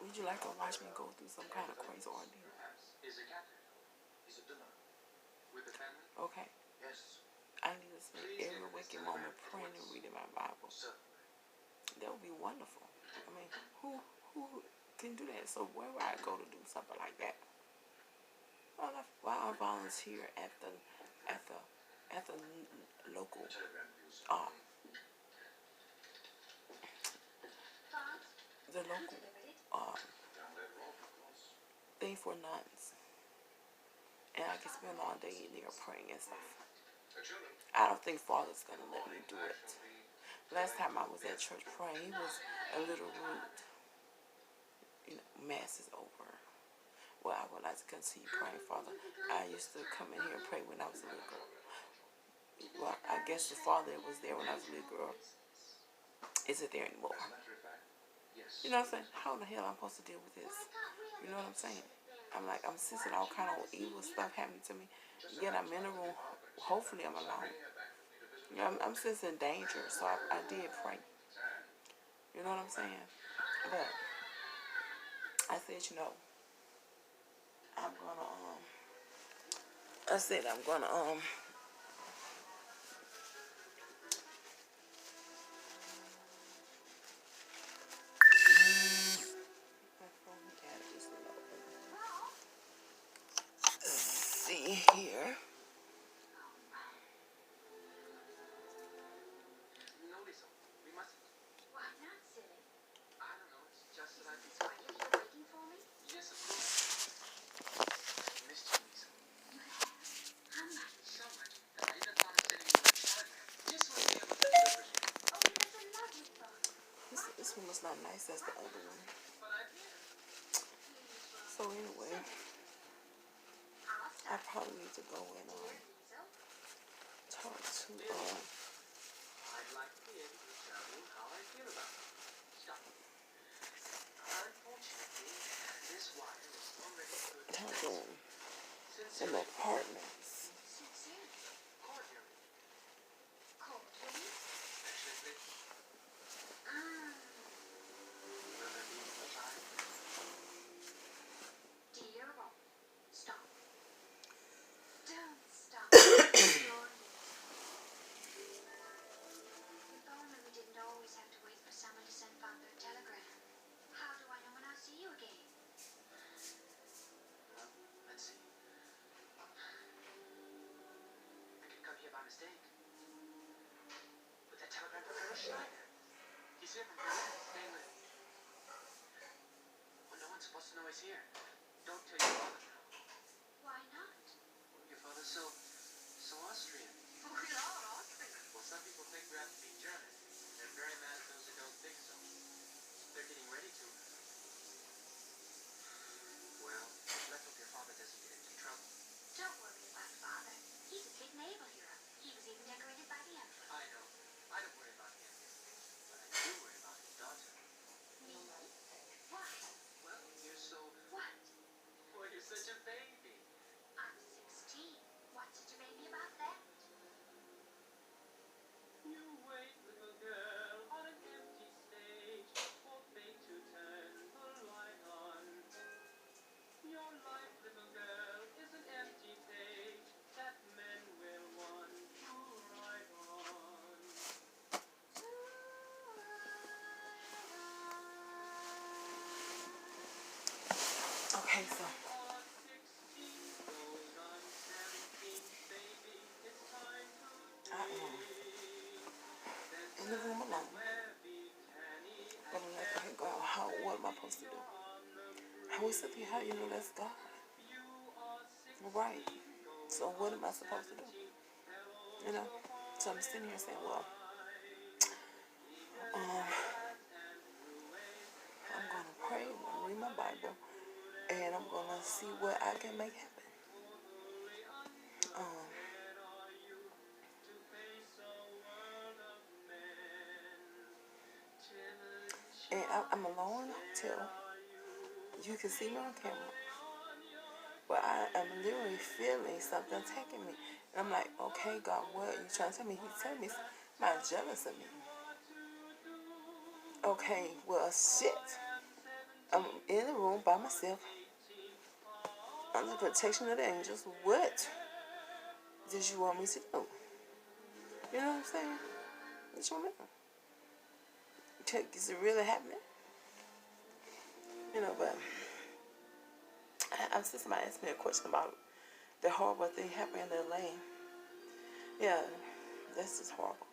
Would you like to watch me go through some kind of crazy ordeal? Okay. I need to spend every waking moment praying and reading my Bible. That would be wonderful. I mean, who can do that? So where would I go to do something like that? Well, why I volunteer at the local the local thing for nuns, and I can spend all day in there praying and stuff. I don't think Father's gonna let me do it. Last time I was at church praying, he was a little rude. You know, mass is over. Well, I would like to continue praying, Father. I used to come in here and pray when I was a little girl. Well, I guess the Father was there when I was a little girl isn't there anymore. You know what I'm saying? How the hell am I supposed to deal with this? You know what I'm saying? I'm sensing all kind of evil stuff happening to me. Yet I'm in a room. Hopefully I'm alone. You know, I'm sensing danger, so I did pray. You know what I'm saying? But I said, you know, I'm gonna see here. This one was not nice as the other one. So anyway, I probably need to go and talk to some apartments. Okay, so I am in the room alone. Gonna let her go. What am I supposed to do? I was sitting here, how you know that's God? Right. So what am I supposed to do? You know? So I'm sitting here saying, well, I'm gonna pray, I'm gonna read my Bible, and I'm gonna see what I can make happen. And I'm alone in the hotel. You can see me on camera. But I am literally feeling something taking me. And I'm like, okay, God, what are you trying to tell me? He's telling me he's not jealous of me. Okay, well, shit. I'm in the room by myself under the protection of the angels. What did you want me to do? You know what I'm saying? What you want me to do? Is it really happening? You know, but I'm still somebody asked me a question about the horrible thing happening in LA. Yeah, that's just horrible.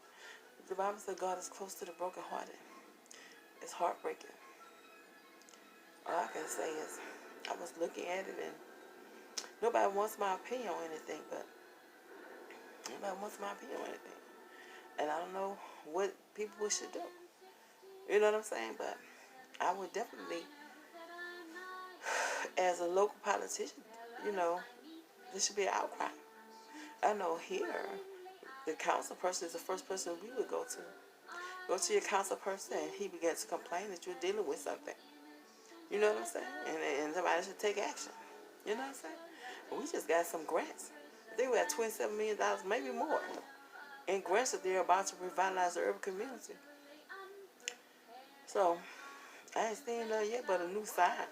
The Bible says God is close to the brokenhearted. It's heartbreaking. All I can say is I was looking at it and nobody wants my opinion on anything, but nobody wants my opinion on anything. And I don't know what people should do. You know what I'm saying? But I would definitely, as a local politician, you know, there should be an outcry. I know here, the council person is the first person we would go to. Go to your council person and he began to complain that you're dealing with something. You know what I'm saying? And somebody should take action. You know what I'm saying? And we just got some grants. I think we had $27 million, maybe more, in grants that they're about to revitalize the urban community. So, I ain't seen nothing yet but a new sign.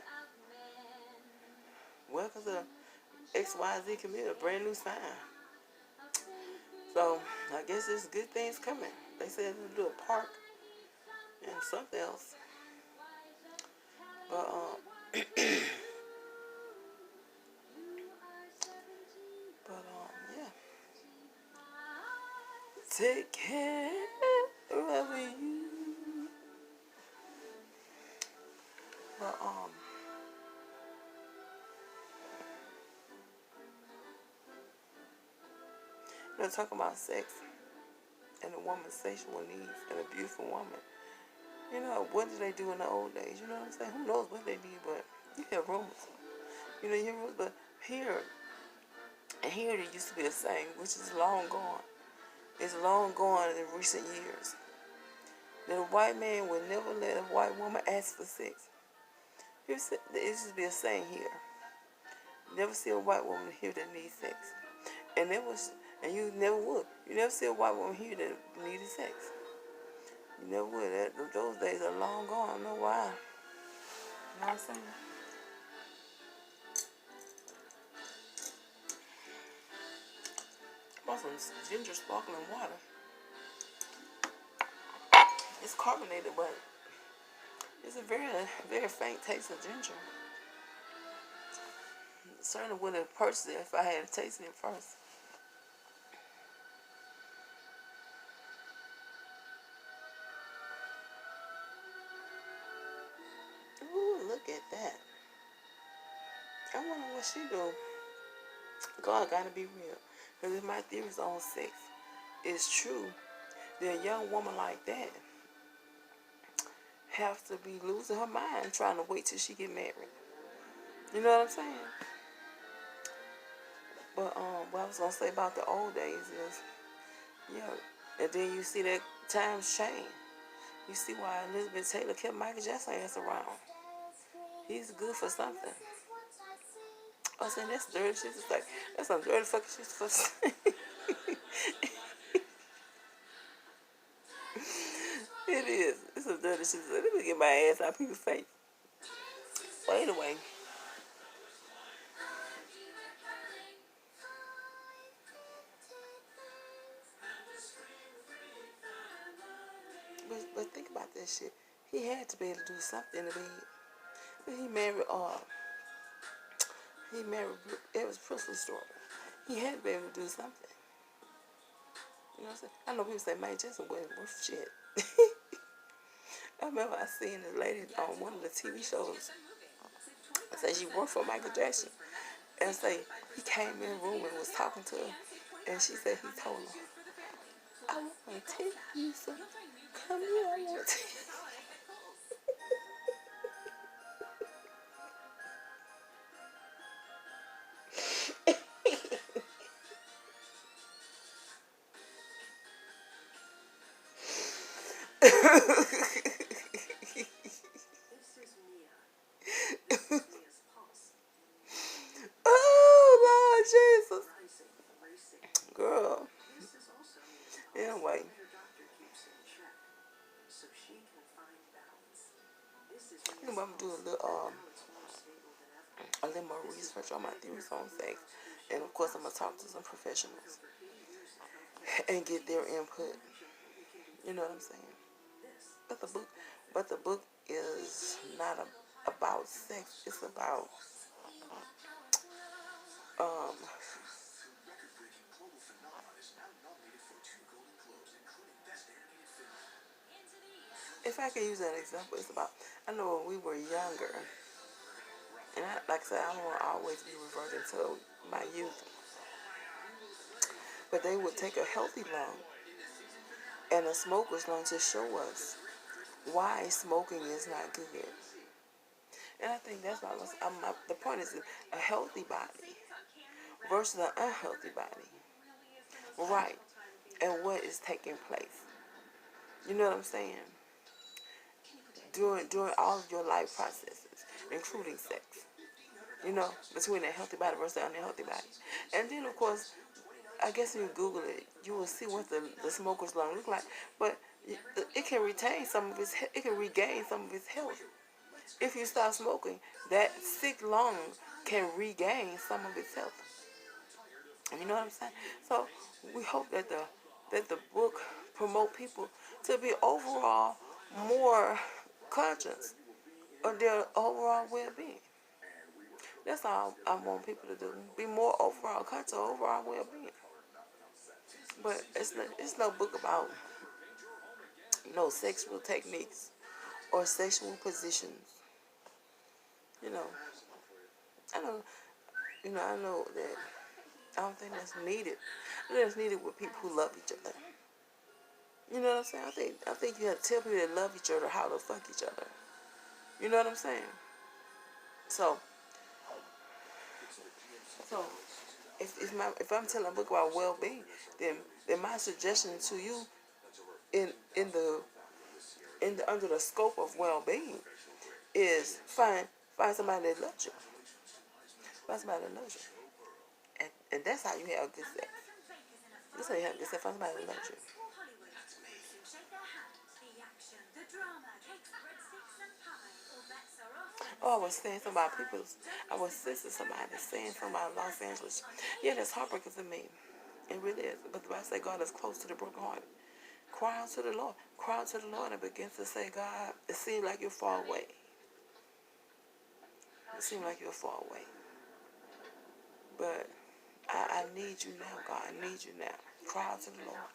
Welcome to XYZ community, a brand new sign. So, I guess there's good things coming. They said they'll do a park and something else. But, yeah. Take care of you. But, they're talking about sex and a woman's sexual needs and a beautiful woman. You know, what did they do in the old days? You know what I'm saying? Who knows what they did, but you hear rumors. You know, you hear rumors, but here there used to be a saying, which is long gone. It's long gone in recent years. That a white man would never let a white woman ask for sex. There used to be a saying here. Never see a white woman here that needs sex. And you never would. You never see a white woman here that needed sex. You never would. Those days are long gone. I don't know why. You know what I'm saying? I bought some ginger sparkling water. It's carbonated, but it's a very, very faint taste of ginger. Certainly wouldn't have purchased it if I had tasted it first. Ooh, look at that. I wonder what she do. God gotta be real. Because if my theories on sex is true, then a young woman like that have to be losing her mind trying to wait till she get married. You know what I'm saying? But what I was gonna say about the old days is, yeah, and then you see that times change. You see why Elizabeth Taylor kept Michael Jackson ass around. He's good for something. I was saying that's dirty shit. It's like that's some dirty fucking shit for. It is. It's some dirty shit. Let me get my ass out people's face. Well, anyway. But think about that shit. He had to be able to do something in the bed. He married Elvis Presley's story. He had to be able to do something. You know what I'm saying? I know people say Mike Jackson wasn't worth shit. I remember I seen this lady on one of the TV shows. I said she worked for Michael Jackson. And say he came in the room and was talking to her. And she said he told her, I want to tell you something. Come here, I want to tell you. Oh, Lord Jesus. Girl. Anyway. Anyway, do a little more research on my theories on sex, and of course I'm gonna talk to some professionals and get their input. You know what I'm saying? But the book is not about sex. It's about um, if I can use an example, it's about, I know when we were younger, and like I said, I don't want to always be reverting to my youth, but they would take a healthy lung and a smoker's lung to show us why smoking is not good. And I think that's why the point is a healthy body versus an unhealthy body. Right. And what is taking place. You know what I'm saying? During all of your life processes, including sex. You know, between a healthy body versus an unhealthy body. And then, of course, I guess if you Google it, you will see what the smoker's lung look like. But it can retain some of its, it can regain some of its health. If you stop smoking, that sick lung can regain some of its health. You know what I'm saying? So we hope that the book promote people to be overall more conscious of their overall well-being. That's all I want people to do. Be more overall conscious of overall well-being. But it's no book about no sexual techniques or sexual positions. You know, I know. I know that I don't think that's needed. I think that's needed with people who love each other. You know what I'm saying? I think you have to tell people that love each other how to fuck each other. You know what I'm saying? So so if I'm telling a book about well-being, then my suggestion to you in the under the scope of well-being is find somebody that loves you. Find somebody that loves you. And that's how you have good sex. That's how you have good sex. Find somebody that loves you. Oh, I was saying something about people's. I was listening to somebody saying something about Los Angeles. Yeah, that's heartbreaking to me. It really is. But the Bible says God is close to the brokenhearted. Cry out to the Lord. Cry out to the Lord and begin to say, God, it seems like you're far away. It seems like you're far away. But I need you now, God. I need you now. Cry out to the Lord.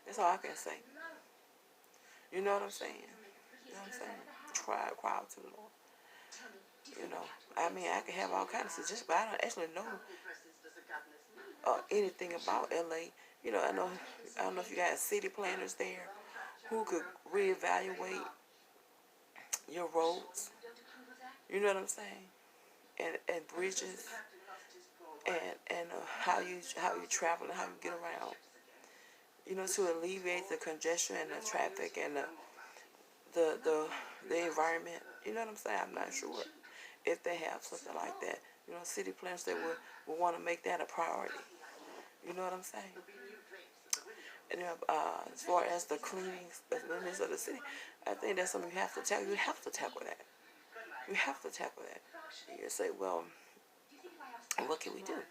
That's all I can say. You know what I'm saying? You know what I'm saying? Cry out to the Lord. You know, I mean, I can have all kinds of suggestions, but I don't actually know anything about LA. You know, I don't know if you got city planners there who could reevaluate your roads. You know what I'm saying? And bridges and how you travel and how you get around. You know, to alleviate the congestion and the traffic and the environment. You know what I'm saying? I'm not sure if they have something like that. You know, city planners that would want to make that a priority. You know what I'm saying? And as far as the cleanliness of the city, I think that's something you have to tackle. You have to tackle that. You have to tackle that. You say, well, what can we do?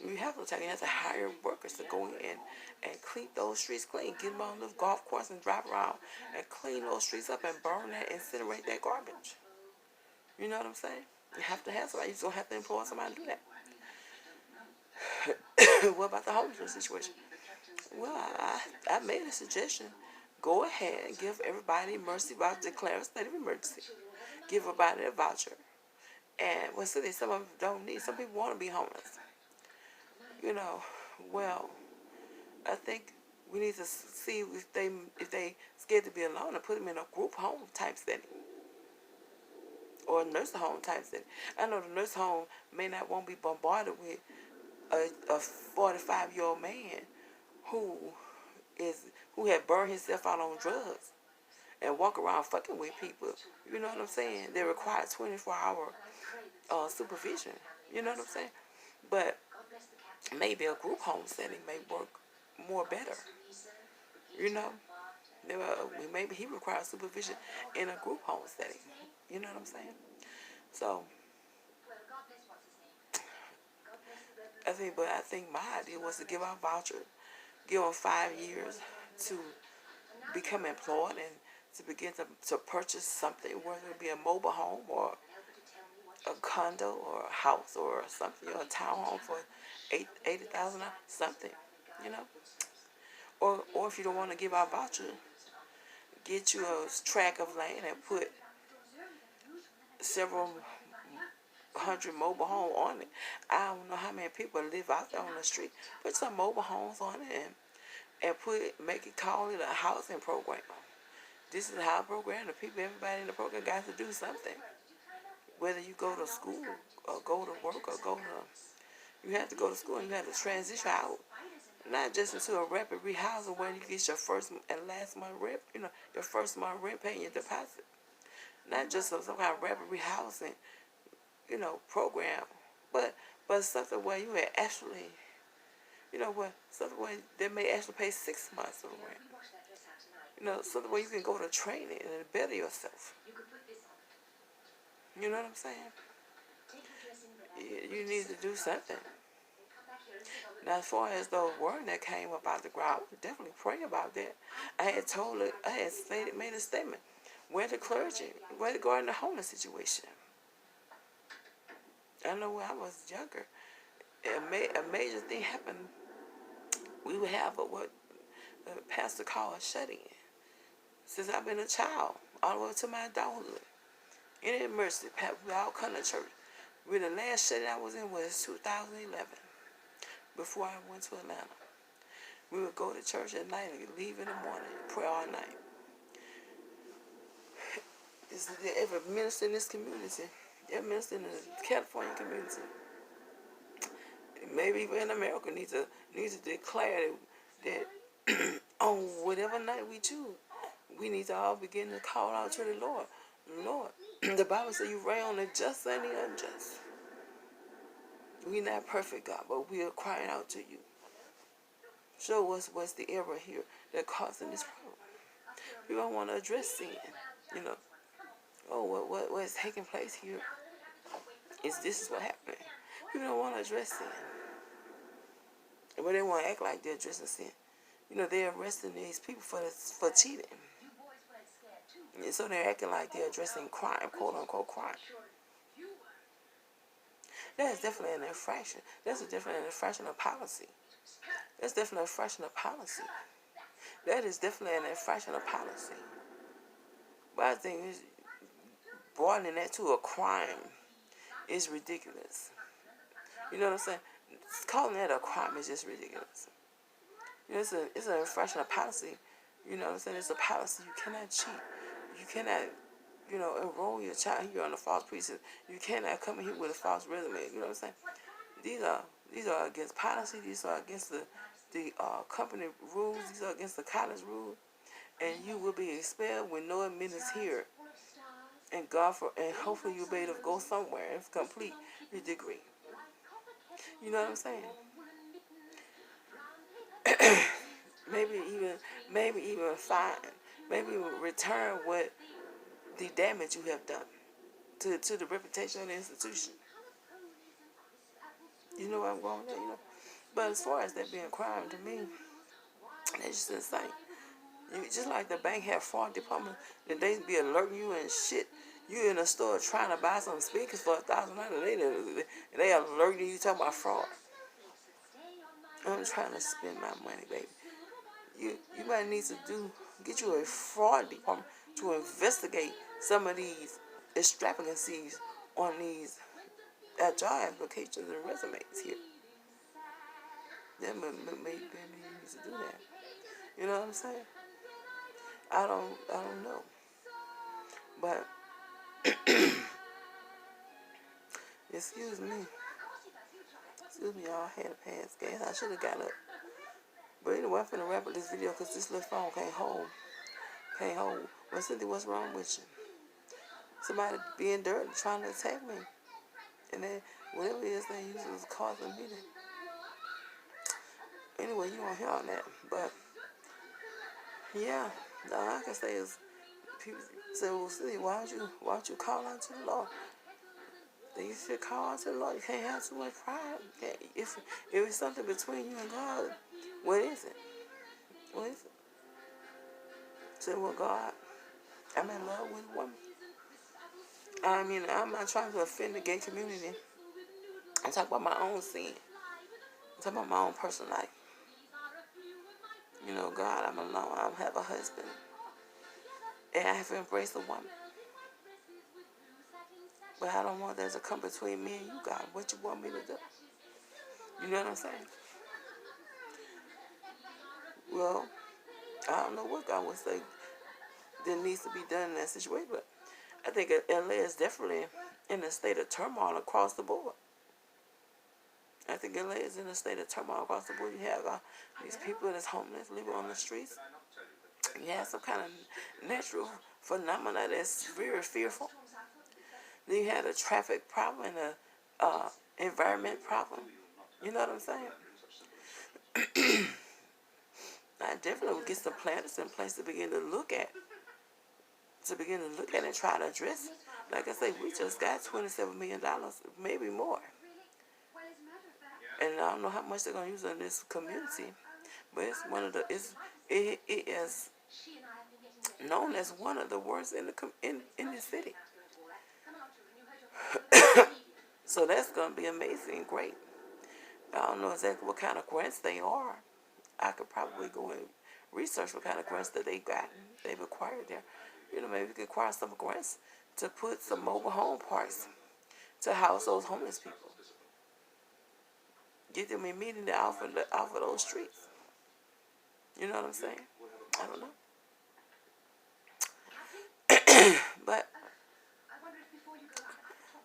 You have to tackle. You have to hire workers to go in and clean those streets clean. Get them on the golf course and drive around and clean those streets up and burn that, incinerate that garbage. You know what I'm saying? You have to have somebody. You're going to have to employ somebody to do that. What about the homelessness situation? Well, I made a suggestion. Go ahead and give everybody a mercy voucher, declare a state of emergency. Give everybody a voucher. And well, so some of them don't need. Some people want to be homeless. You know, well, I think we need to see if they scared to be alone and put them in a group home type setting or a nursing home type setting. I know the nursing home may not want to be bombarded with a 45-year-old man who had burned himself out on drugs and walk around fucking with people. You know what I'm saying? They require 24-hour supervision. You know what I'm saying? But maybe a group home setting may work more better. You know? Maybe he requires supervision in a group home setting. You know what I'm saying? So I think my idea was to give out voucher, give them 5 years to become employed and to begin to purchase something, whether it be a mobile home or a condo or a house or something, or a townhome for $80,000, something, you know. Or if you don't want to give out voucher, get you a tract of land and put several hundred mobile homes on it. I don't know how many people live out there on the street. Put some mobile homes on it and make it, call it a housing program. This is a housing program. The people, everybody in the program got to do something. Whether you go to school or go to work or you have to go to school and you have to transition out. Not just into a rapid rehousing where you get your first and last month rent, your first month rent paying your deposit. Not just some kind of rapid rehousing, program, but something where you may actually, something where they may actually pay 6 months of rent. Something where you can go to training and better yourself. You know what I'm saying? You need to do something. Now, as far as the word that came up out the ground, I would definitely pray about that. I had made a statement. Where the clergy, where to go in the homeless situation. I know when I was younger, a major thing happened. We would have what the pastor called a shut-in. Since I've been a child, all the way to my adulthood. Any emergency, we all come to church. The last shut-in I was in was 2011, before I went to Atlanta. We would go to church at night and leave in the morning, pray all night. Every minister in this community, every minister in the California community, maybe even in America, needs to declare that on whatever night we choose, we need to all begin to call out to the Lord. Lord, the Bible says you reign on the just and the unjust. We're not perfect, God, but we are crying out to you. Show us what's the error here that causing this problem. People don't want to address sin, Oh, what is taking place here? This is what happened. People don't want to address sin. But they want to act like they're addressing sin. They're arresting these people for cheating. And so they're acting like they're addressing crime, quote unquote crime. That is definitely an infraction. That's definitely an infraction of policy. That's definitely an infraction of policy. That is definitely an infraction of policy. But I think broadening that to a crime is ridiculous. You know what I'm saying? Calling that a crime is just ridiculous. It's an infraction of policy. You know what I'm saying? It's a policy. You cannot cheat. You cannot, enroll your child here on a false pretense. You cannot come in here with a false resume. You know what I'm saying? These are against policy. These are against the company rules. These are against the college rules. And you will be expelled with no admittance here. And hopefully you'll be able to go somewhere and complete your degree. You know what I'm saying? maybe even fine. Maybe even return what the damage you have done to the reputation of the institution. You know where I'm going with that, But as far as that being crime, to me, that's just insane. Just like the bank have fraud department, that they be alerting you and shit. You in a store trying to buy some speakers for $1,000. They alerting you talking about fraud. I'm trying to spend my money, baby. You might need to get you a fraud department to investigate some of these extravagancies on these job applications and resumes here. Maybe you need to do that. You know what I'm saying? I don't know. But excuse me, y'all, I had to pass gas. I should have got up. But anyway, I'm finna wrap up this video because this little phone can't hold. Well, Cynthia, what's wrong with you? Somebody being dirty trying to attack me. And then whatever it is they use is causing me to. Anyway, you won't hear on that. But yeah, all I can say is So well, see, why don't you call out to the Lord? Then you should call out to the Lord. You can't have too much pride. If it's something between you and God, what is it? What is it? Say, well, God, I'm in love with a woman. I mean, I'm not trying to offend the gay community. I'm talking about my own sin. I'm talking about my own personal life. You know, God, I'm alone. I don't have a husband. And I have embraced a woman. But I don't want that to come between me and you, God. What you want me to do? You know what I'm saying? Well, I don't know what God would say that needs to be done in that situation, but I think LA is definitely in a state of turmoil across the board. I think LA is in a state of turmoil across the board. You have these people that's homeless, living on the streets. You have some kind of natural phenomena that's very fearful. Then you had a traffic problem and a environment problem. You know what I'm saying? I definitely would get some planners in place to begin to look at, and try to address it. Like I say, we just got $27 million, maybe more. And I don't know how much they're gonna use in this community, but it's one of the it is known as one of the worst in the city. So that's gonna be amazing, great. I don't know exactly what kind of grants they are. I could probably go and research what kind of grants that they've acquired there. You know, maybe we could acquire some grants to put some mobile home parks to house those homeless people. Get them immediately off of those streets. You know what I'm saying? I don't know. But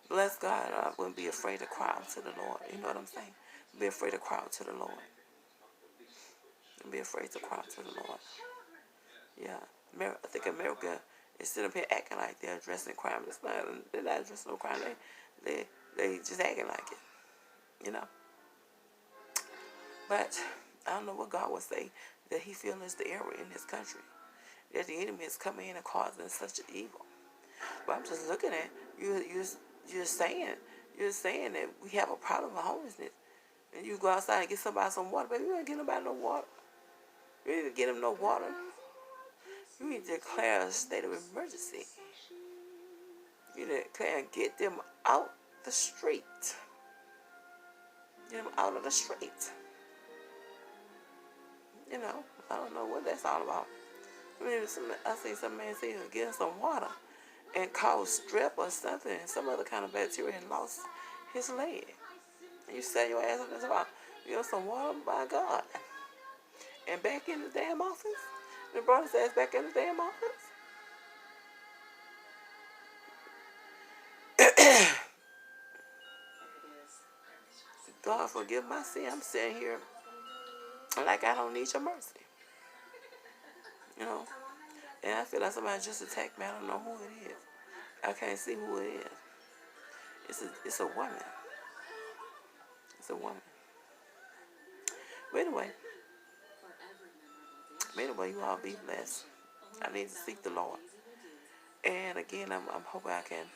bless God, I wouldn't be afraid to cry out to the Lord. You know what I'm saying? Be afraid to cry out to the Lord. Be afraid to cry out to the Lord. Yeah. I think America is sitting up here acting like they're addressing crime. They're not addressing no crime. They just acting like it. You know? But I don't know what God would say that he feels is the error in this country. That the enemy is coming in and causing such an evil. But I'm just looking at you're saying that we have a problem with homelessness. And you go outside and get somebody some water, but you don't get nobody no water. You need to get them no water. You need to declare a state of emergency. You need to declare and get them out the street. Get them out of the street. You know, I don't know what that's all about. I mean, I see some man say he's getting some water and caught strep or something, some other kind of bacteria, and lost his leg. And you set your ass up and about, some water, by God. And back in the damn office? They brought his ass back in the damn office? God forgive my sin. I'm sitting here like I don't need your mercy. You know? And I feel like somebody just attacked me. I don't know who it is. I can't see who it is. It's a woman. It's a woman. But anyway, you all be blessed. I need to seek the Lord. And again, I'm hoping I can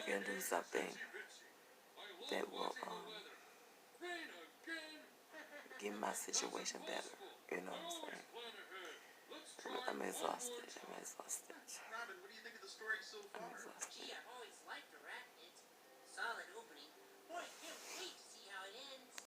do something that will get my situation better. You know what I'm saying? I'm exhausted. I'm exhausted.